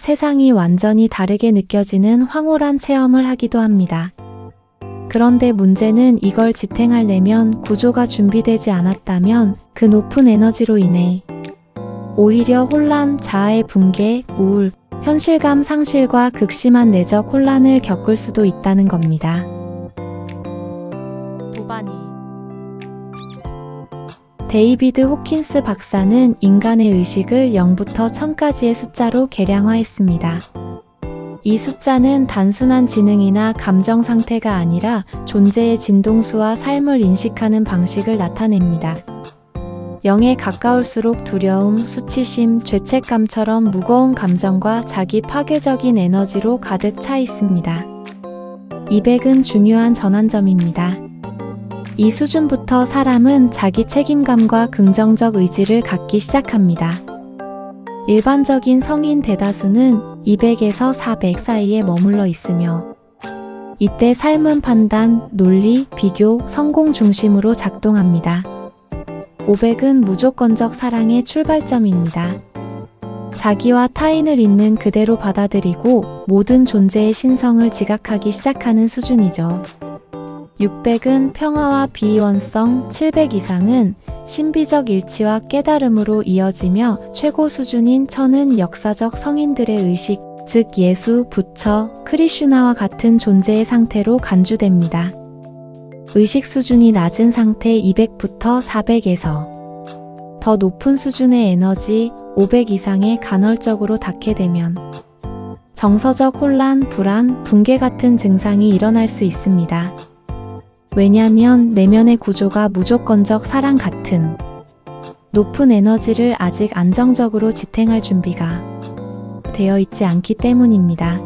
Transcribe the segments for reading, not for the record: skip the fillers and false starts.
세상이 완전히 다르게 느껴지는 황홀한 체험을 하기도 합니다. 그런데 문제는 이걸 지탱하려면 구조가 준비되지 않았다면 그 높은 에너지로 인해 오히려 혼란, 자아의 붕괴, 우울, 현실감 상실과 극심한 내적 혼란을 겪을 수도 있다는 겁니다. 도바니 데이비드 호킨스 박사는 인간의 의식을 0부터 1000까지의 숫자로 계량화했습니다. 이 숫자는 단순한 지능이나 감정 상태가 아니라 존재의 진동수와 삶을 인식하는 방식을 나타냅니다. 0에 가까울수록 두려움, 수치심, 죄책감처럼 무거운 감정과 자기 파괴적인 에너지로 가득 차 있습니다. 200은 중요한 전환점입니다. 이 수준부터 사람은 자기 책임감과 긍정적 의지를 갖기 시작합니다. 일반적인 성인 대다수는 200에서 400 사이에 머물러 있으며 이때 삶은 판단, 논리, 비교, 성공 중심으로 작동합니다. 500은 무조건적 사랑의 출발점입니다. 자기와 타인을 있는 그대로 받아들이고 모든 존재의 신성을 지각하기 시작하는 수준이죠. 600은 평화와 비이원성, 700 이상은 신비적 일치와 깨달음으로 이어지며 최고 수준인 1000은 역사적 성인들의 의식, 즉 예수, 부처, 크리슈나와 같은 존재의 상태로 간주됩니다. 의식 수준이 낮은 상태 200부터 400에서 더 높은 수준의 에너지 500 이상에 간헐적으로 닿게 되면 정서적 혼란, 불안, 붕괴 같은 증상이 일어날 수 있습니다. 왜냐하면 내면의 구조가 무조건적 사랑 같은 높은 에너지를 아직 안정적으로 지탱할 준비가 되어 있지 않기 때문입니다.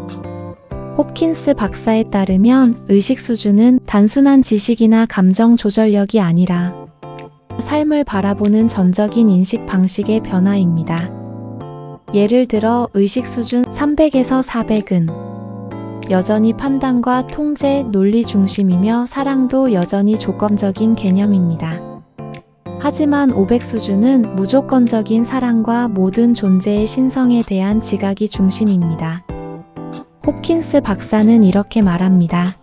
호킨스 박사에 따르면 의식 수준은 단순한 지식이나 감정 조절력이 아니라 삶을 바라보는 전적인 인식 방식의 변화입니다. 예를 들어 의식 수준 300에서 400은 여전히 판단과 통제, 논리 중심이며 사랑도 여전히 조건적인 개념입니다. 하지만 500 수준은 무조건적인 사랑과 모든 존재의 신성에 대한 지각이 중심입니다. 호킨스 박사는 이렇게 말합니다.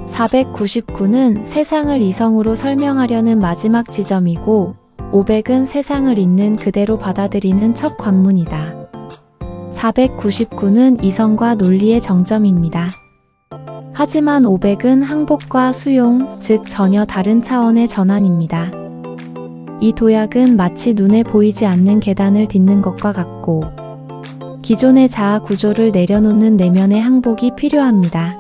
499는 세상을 이성으로 설명하려는 마지막 지점이고 500은 세상을 있는 그대로 받아들이는 첫 관문이다. 499는 이성과 논리의 정점입니다. 하지만 500은 항복과 수용, 즉 전혀 다른 차원의 전환입니다. 이 도약은 마치 눈에 보이지 않는 계단을 딛는 것과 같고 기존의 자아 구조를 내려놓는 내면의 항복이 필요합니다.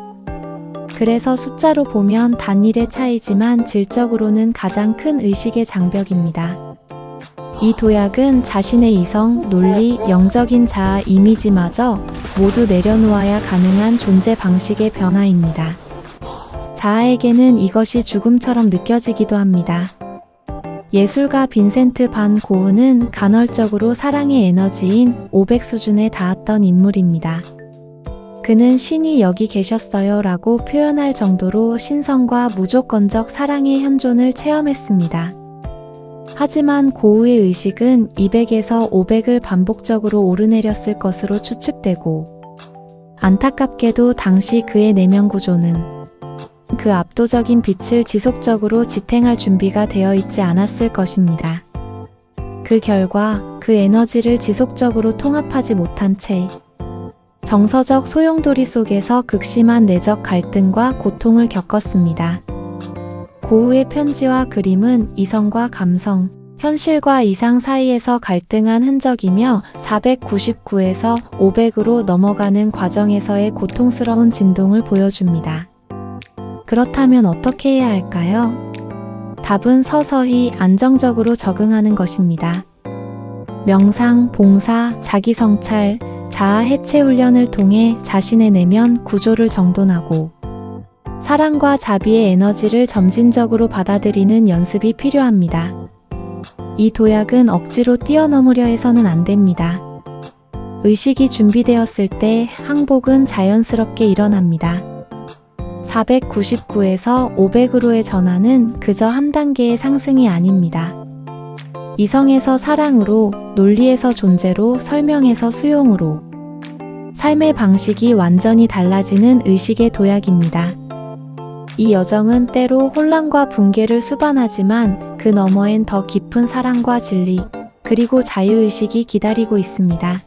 그래서 숫자로 보면 단일의 차이지만 질적으로는 가장 큰 의식의 장벽입니다. 이 도약은 자신의 이성, 논리, 영적인 자아, 이미지마저 모두 내려놓아야 가능한 존재 방식의 변화입니다. 자아에게는 이것이 죽음처럼 느껴지기도 합니다. 예술가 빈센트 반 고흐는 간헐적으로 사랑의 에너지인 500 수준에 닿았던 인물입니다. 그는 신이 여기 계셨어요 라고 표현할 정도로 신성과 무조건적 사랑의 현존을 체험했습니다. 하지만 고흐의 의식은 200에서 500을 반복적으로 오르내렸을 것으로 추측되고 안타깝게도 당시 그의 내면 구조는 그 압도적인 빛을 지속적으로 지탱할 준비가 되어 있지 않았을 것입니다. 그 결과 그 에너지를 지속적으로 통합하지 못한 채 정서적 소용돌이 속에서 극심한 내적 갈등과 고통을 겪었습니다. 고흐의 편지와 그림은 이성과 감성, 현실과 이상 사이에서 갈등한 흔적이며 499에서 500으로 넘어가는 과정에서의 고통스러운 진동을 보여줍니다. 그렇다면 어떻게 해야 할까요? 답은 서서히 안정적으로 적응하는 것입니다. 명상, 봉사, 자기성찰, 자아 해체 훈련을 통해 자신의 내면 구조를 정돈하고 사랑과 자비의 에너지를 점진적으로 받아들이는 연습이 필요합니다. 이 도약은 억지로 뛰어넘으려 해서는 안 됩니다. 의식이 준비되었을 때 항복은 자연스럽게 일어납니다. 499에서 500으로의 전환은 그저 한 단계의 상승이 아닙니다. 이성에서 사랑으로, 논리에서 존재로, 설명에서 수용으로 삶의 방식이 완전히 달라지는 의식의 도약입니다. 이 여정은 때로 혼란과 붕괴를 수반하지만 그 너머엔 더 깊은 사랑과 진리, 그리고 자유의식이 기다리고 있습니다.